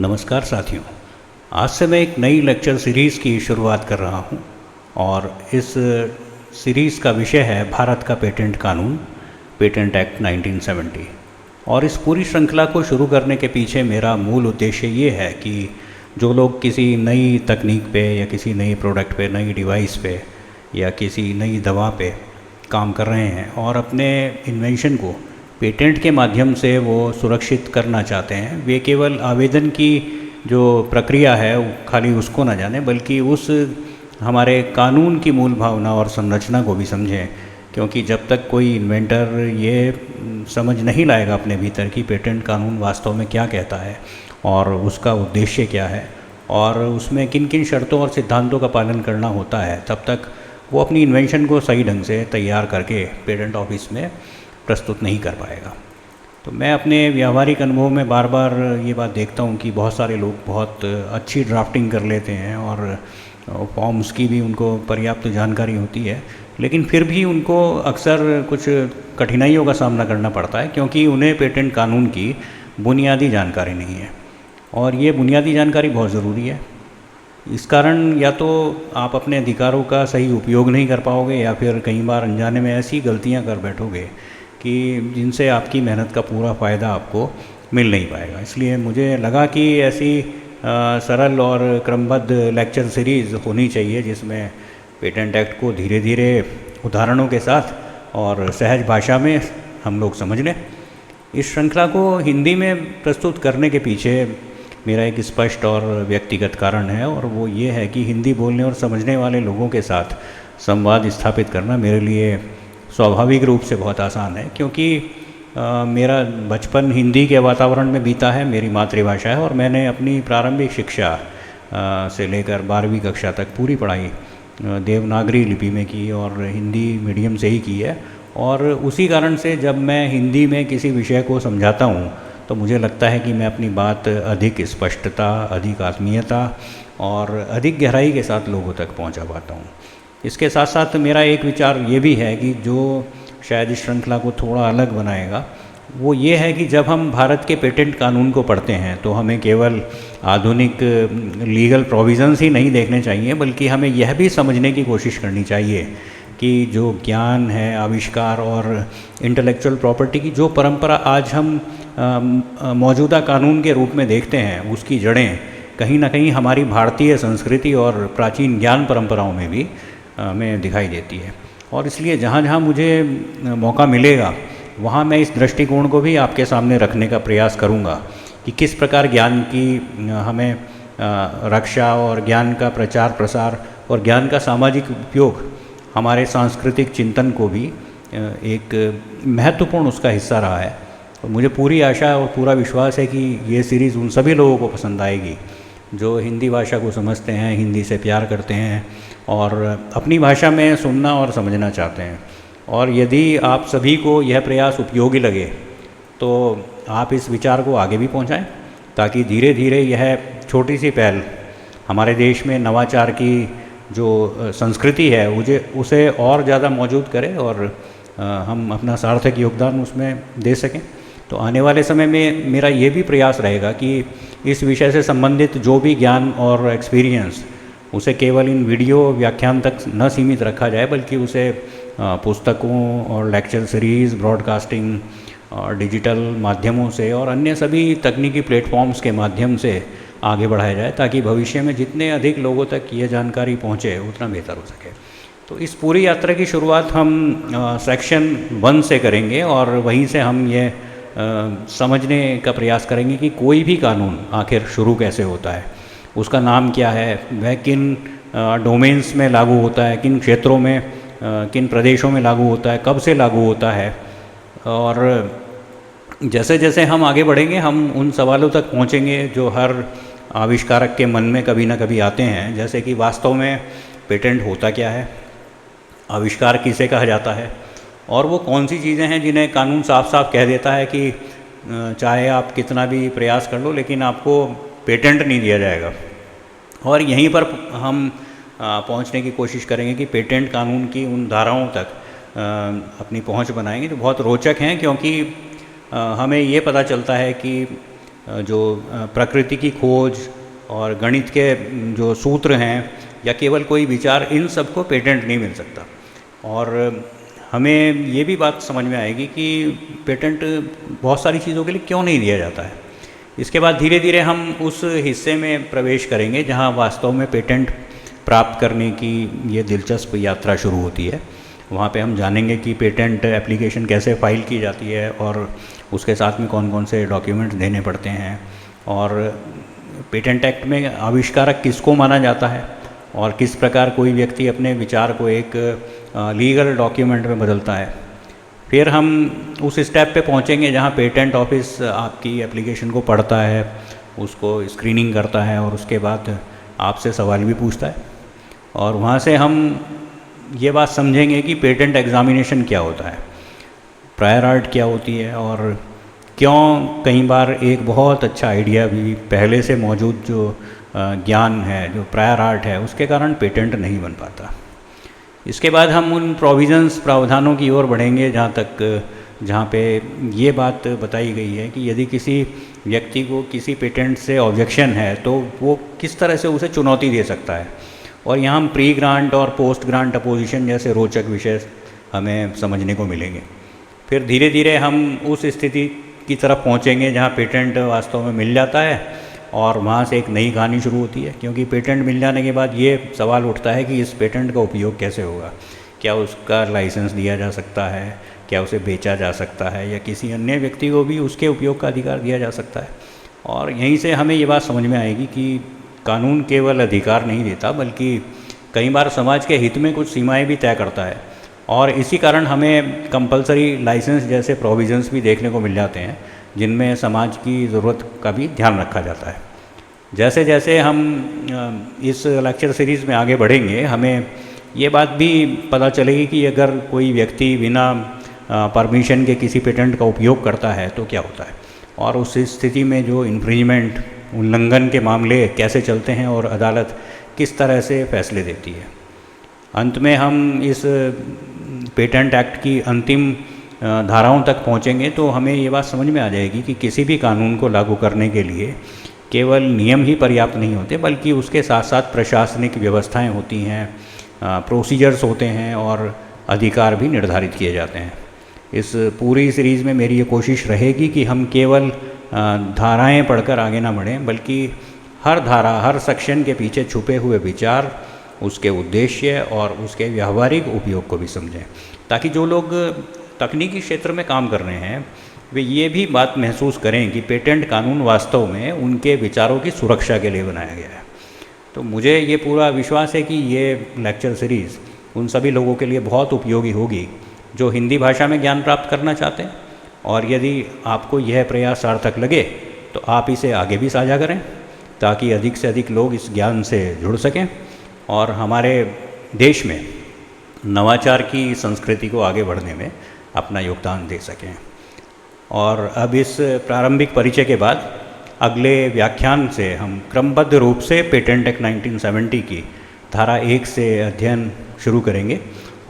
नमस्कार साथियों। आज से मैं एक नई लेक्चर सीरीज़ की शुरुआत कर रहा हूं और इस सीरीज़ का विषय है भारत का पेटेंट कानून, पेटेंट एक्ट 1970। और इस पूरी श्रृंखला को शुरू करने के पीछे मेरा मूल उद्देश्य ये है कि जो लोग किसी नई तकनीक पे या किसी नई प्रोडक्ट पे, नई डिवाइस पे या किसी नई दवा पे काम कर रहे हैं और अपने इन्वेंशन को पेटेंट के माध्यम से वो सुरक्षित करना चाहते हैं, वे केवल आवेदन की जो प्रक्रिया है खाली उसको ना जाने, बल्कि उस हमारे कानून की मूल भावना और संरचना को भी समझें। क्योंकि जब तक कोई इन्वेंटर ये समझ नहीं लाएगा अपने भीतर कि पेटेंट कानून वास्तव में क्या कहता है और उसका उद्देश्य क्या है और उसमें किन किन शर्तों और सिद्धांतों का पालन करना होता है, तब तक वो अपनी इन्वेंशन को सही ढंग से तैयार करके पेटेंट ऑफिस में प्रस्तुत नहीं कर पाएगा। तो मैं अपने व्यावहारिक अनुभव में बार बार ये बात देखता हूँ कि बहुत सारे लोग बहुत अच्छी ड्राफ्टिंग कर लेते हैं और फॉर्म्स की भी उनको पर्याप्त जानकारी होती है, लेकिन फिर भी उनको अक्सर कुछ कठिनाइयों का सामना करना पड़ता है क्योंकि उन्हें पेटेंट कानून की बुनियादी जानकारी नहीं है। और ये बुनियादी जानकारी बहुत ज़रूरी है। इस कारण या तो आप अपने अधिकारों का सही उपयोग नहीं कर पाओगे या फिर कई बार अनजाने में ऐसी गलतियां कर बैठोगे कि जिनसे आपकी मेहनत का पूरा फ़ायदा आपको मिल नहीं पाएगा। इसलिए मुझे लगा कि ऐसी सरल और क्रमबद्ध लेक्चर सीरीज़ होनी चाहिए जिसमें पेटेंट एक्ट को धीरे धीरे उदाहरणों के साथ और सहज भाषा में हम लोग समझ लें। इस श्रृंखला को हिंदी में प्रस्तुत करने के पीछे मेरा एक स्पष्ट और व्यक्तिगत कारण है, और वो ये है कि हिंदी बोलने और समझने वाले लोगों के साथ संवाद स्थापित करना मेरे लिए स्वाभाविक रूप से बहुत आसान है। क्योंकि मेरा बचपन हिंदी के वातावरण में बीता है, मेरी मातृभाषा है, और मैंने अपनी प्रारंभिक शिक्षा से लेकर 12वीं कक्षा तक पूरी पढ़ाई देवनागरी लिपि में की और हिंदी मीडियम से ही की है। और उसी कारण से जब मैं हिंदी में किसी विषय को समझाता हूँ तो मुझे लगता है कि मैं अपनी बात अधिक स्पष्टता, अधिक आत्मीयता और अधिक गहराई के साथ लोगों तक पहुंचा पाता हूं। इसके साथ साथ मेरा एक विचार ये भी है कि जो शायद इस श्रृंखला को थोड़ा अलग बनाएगा वो ये है कि जब हम भारत के पेटेंट कानून को पढ़ते हैं तो हमें केवल आधुनिक लीगल प्रोविजंस ही नहीं देखने चाहिए, बल्कि हमें यह भी समझने की कोशिश करनी चाहिए कि जो ज्ञान है, आविष्कार और इंटेलेक्चुअल प्रॉपर्टी की जो परंपरा आज हम मौजूदा कानून के रूप में देखते हैं, उसकी जड़ें कहीं ना कहीं हमारी भारतीय संस्कृति और प्राचीन ज्ञान परंपराओं में भी हमें दिखाई देती है। और इसलिए जहाँ जहाँ मुझे मौका मिलेगा वहाँ मैं इस दृष्टिकोण को भी आपके सामने रखने का प्रयास करूँगा कि किस प्रकार ज्ञान की हमें रक्षा और ज्ञान का प्रचार प्रसार और ज्ञान का सामाजिक उपयोग हमारे सांस्कृतिक चिंतन को भी एक महत्वपूर्ण उसका हिस्सा रहा है। तो मुझे पूरी आशा और पूरा विश्वास है कि ये सीरीज़ उन सभी लोगों को पसंद आएगी जो हिंदी भाषा को समझते हैं, हिंदी से प्यार करते हैं और अपनी भाषा में सुनना और समझना चाहते हैं। और यदि आप सभी को यह प्रयास उपयोगी लगे तो आप इस विचार को आगे भी पहुंचाएं, ताकि धीरे धीरे यह छोटी सी पहल हमारे देश में नवाचार की जो संस्कृति है उसे और ज़्यादा मौजूद करे और हम अपना सार्थक योगदान उसमें दे सकें। तो आने वाले समय में मेरा ये भी प्रयास रहेगा कि इस विषय से संबंधित जो भी ज्ञान और एक्सपीरियंस उसे केवल इन वीडियो व्याख्यान तक न सीमित रखा जाए, बल्कि उसे पुस्तकों और लेक्चर सीरीज़, ब्रॉडकास्टिंग और डिजिटल माध्यमों से और अन्य सभी तकनीकी प्लेटफॉर्म्स के माध्यम से आगे बढ़ाया जाए, ताकि भविष्य में जितने अधिक लोगों तक ये जानकारी पहुँचे उतना बेहतर हो सके। तो इस पूरी यात्रा की शुरुआत हम सेक्शन 1 से करेंगे और वहीं से हम ये समझने का प्रयास करेंगे कि कोई भी कानून आखिर शुरू कैसे होता है, उसका नाम क्या है, वह किन डोमेन्स में लागू होता है, किन क्षेत्रों में, किन प्रदेशों में लागू होता है, कब से लागू होता है। और जैसे जैसे हम आगे बढ़ेंगे हम उन सवालों तक पहुँचेंगे जो हर आविष्कारक के मन में कभी ना कभी आते हैं, जैसे कि वास्तव में पेटेंट होता क्या है, आविष्कार किसे कहा जाता है, और वो कौन सी चीज़ें हैं जिन्हें कानून साफ साफ कह देता है कि चाहे आप कितना भी प्रयास कर लो लेकिन आपको पेटेंट नहीं दिया जाएगा। और यहीं पर हम पहुंचने की कोशिश करेंगे कि पेटेंट कानून की उन धाराओं तक अपनी पहुंच बनाएंगे जो बहुत रोचक हैं, क्योंकि हमें ये पता चलता है कि जो प्रकृति की खोज और गणित के जो सूत्र हैं या केवल कोई विचार, इन सब को पेटेंट नहीं मिल सकता। और हमें ये भी बात समझ में आएगी कि पेटेंट बहुत सारी चीज़ों के लिए क्यों नहीं दिया जाता है। इसके बाद धीरे धीरे हम उस हिस्से में प्रवेश करेंगे जहाँ वास्तव में पेटेंट प्राप्त करने की ये दिलचस्प यात्रा शुरू होती है। वहाँ पे हम जानेंगे कि पेटेंट एप्लीकेशन कैसे फ़ाइल की जाती है और उसके साथ में कौन कौन से डॉक्यूमेंट्स देने पड़ते हैं, और पेटेंट एक्ट में आविष्कारक किसको माना जाता है और किस प्रकार कोई व्यक्ति अपने विचार को एक लीगल डॉक्यूमेंट में बदलता है। फिर हम उस स्टेप पे पहुँचेंगे जहाँ पेटेंट ऑफिस आपकी एप्लीकेशन को पढ़ता है, उसको स्क्रीनिंग करता है और उसके बाद आपसे सवाल भी पूछता है। और वहाँ से हम ये बात समझेंगे कि पेटेंट एग्जामिनेशन क्या होता है, प्रायर आर्ट क्या होती है, और क्यों कई बार एक बहुत अच्छा आइडिया भी पहले से मौजूद जो ज्ञान है, जो प्रायर आर्ट है, उसके कारण पेटेंट नहीं बन पाता। इसके बाद हम उन प्रोविज़न्स, प्रावधानों की ओर बढ़ेंगे जहाँ पे ये बात बताई गई है कि यदि किसी व्यक्ति को किसी पेटेंट से ऑब्जेक्शन है तो वो किस तरह से उसे चुनौती दे सकता है। और यहाँ हम प्री ग्रांट और पोस्ट ग्रांट अपोजिशन जैसे रोचक विषय हमें समझने को मिलेंगे। फिर धीरे धीरे हम उस स्थिति की तरफ पहुँचेंगे जहाँ पेटेंट वास्तव में मिल जाता है और वहाँ से एक नई कहानी शुरू होती है, क्योंकि पेटेंट मिल जाने के बाद ये सवाल उठता है कि इस पेटेंट का उपयोग कैसे होगा। क्या उसका लाइसेंस दिया जा सकता है, क्या उसे बेचा जा सकता है, या किसी अन्य व्यक्ति को भी उसके उपयोग का अधिकार दिया जा सकता है। और यहीं से हमें ये बात समझ में आएगी कि कानून केवल अधिकार नहीं देता, बल्कि कई बार समाज के हित में कुछ सीमाएं भी तय करता है। और इसी कारण हमें कंपलसरी लाइसेंस जैसे प्रोविज़न्स भी देखने को मिल जाते हैं, जिनमें समाज की ज़रूरत का भी ध्यान रखा जाता है। जैसे जैसे हम इस लेक्चर सीरीज़ में आगे बढ़ेंगे, हमें ये बात भी पता चलेगी कि अगर कोई व्यक्ति बिना परमिशन के किसी पेटेंट का उपयोग करता है तो क्या होता है, और उस स्थिति में जो इन्फ्रिंजमेंट, उल्लंघन के मामले कैसे चलते हैं और अदालत किस तरह से फैसले देती है। अंत में हम इस पेटेंट एक्ट की अंतिम धाराओं तक पहुंचेंगे तो हमें ये बात समझ में आ जाएगी कि किसी भी कानून को लागू करने के लिए केवल नियम ही पर्याप्त नहीं होते, बल्कि उसके साथ साथ प्रशासनिक व्यवस्थाएं होती हैं, प्रोसीजर्स होते हैं और अधिकार भी निर्धारित किए जाते हैं। इस पूरी सीरीज़ में मेरी ये कोशिश रहेगी कि हम केवल धाराएं पढ़कर आगे ना बढ़ें, बल्कि हर धारा, हर सेक्शन के पीछे छुपे हुए विचार, उसके उद्देश्य और उसके व्यावहारिक उपयोग को भी समझें, ताकि जो लोग तकनीकी क्षेत्र में काम कर रहे हैं वे ये भी बात महसूस करें कि पेटेंट कानून वास्तव में उनके विचारों की सुरक्षा के लिए बनाया गया है। तो मुझे ये पूरा विश्वास है कि ये लेक्चर सीरीज़ उन सभी लोगों के लिए बहुत उपयोगी होगी जो हिंदी भाषा में ज्ञान प्राप्त करना चाहते हैं। और यदि आपको यह प्रयास सार्थक लगे तो आप इसे आगे भी साझा करें, ताकि अधिक से अधिक लोग इस ज्ञान से जुड़ सकें और हमारे देश में नवाचार की संस्कृति को आगे बढ़ने में अपना योगदान दे सकें। और अब इस प्रारंभिक परिचय के बाद अगले व्याख्यान से हम क्रमबद्ध रूप से पेटेंट एक्ट 1970 की धारा 1 से अध्ययन शुरू करेंगे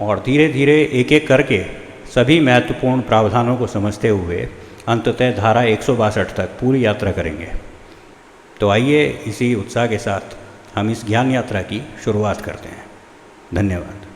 और धीरे धीरे एक एक करके सभी महत्वपूर्ण प्रावधानों को समझते हुए अंततः धारा 162 तक पूरी यात्रा करेंगे। तो आइए इसी उत्साह के साथ हम इस ज्ञान यात्रा की शुरुआत करते हैं। धन्यवाद।